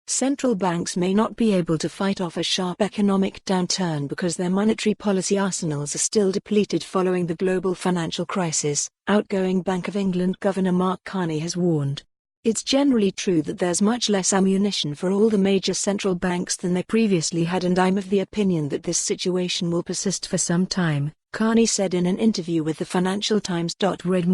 Central banks may not be able to fight off a sharp economic downturn because their monetary policy arsenals are still depleted following the global financial crisis, outgoing Bank of England Governor Mark Carney has warned. It's generally true that there's much less ammunition for all the major central banks than they previously had, and I'm of the opinion that this situation will persist for some time, Carney said in an interview with the Financial Times.Read.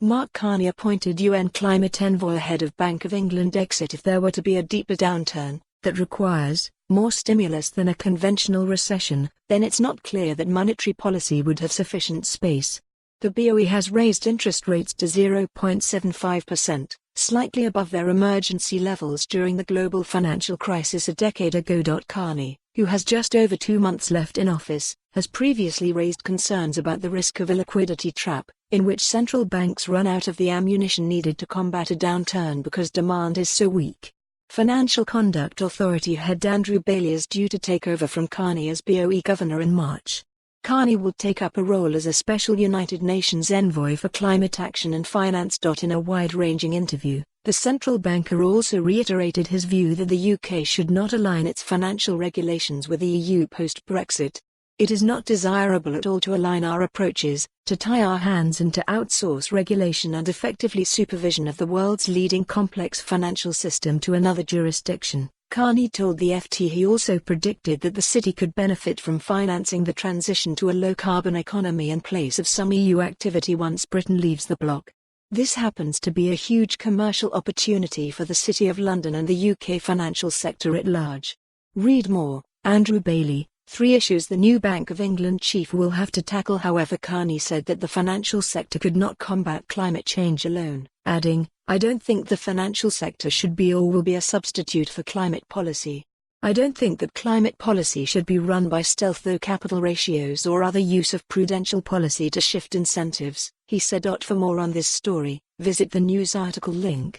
Mark Carney appointed UN climate envoy ahead of Bank of England exit if there were to be a deeper downturn that requires more stimulus than a conventional recession, then it's not clear that monetary policy would have sufficient space. The BOE has raised interest rates to 0.75%, slightly above their emergency levels during the global financial crisis a decade ago. Carney, who has just over 2 months left in office, has previously raised concerns about the risk of a liquidity trap, in which central banks run out of the ammunition needed to combat a downturn because demand is so weak. Financial Conduct Authority head Andrew Bailey is due to take over from Carney as BOE governor in March. Carney will take up a role as a special United Nations envoy for climate action and finance. In a wide-ranging interview, the central banker also reiterated his view that the UK should not align its financial regulations with the EU post-Brexit. It is not desirable at all to align our approaches, to tie our hands and to outsource regulation and effectively supervision of the world's leading complex financial system to another jurisdiction, Carney told the FT. He also predicted that the city could benefit from financing the transition to a low-carbon economy in place of some EU activity once Britain leaves the bloc. This happens to be a huge commercial opportunity for the City of London and the UK financial sector at large. Read more. Andrew Bailey. 3 issues the new Bank of England chief will have to tackle. However, Carney said that the financial sector could not combat climate change alone, adding, "I don't think the financial sector should be or will be a substitute for climate policy. I don't think that climate policy should be run by stealth though capital ratios or other use of prudential policy to shift incentives," he said. For more on this story, visit the news article link.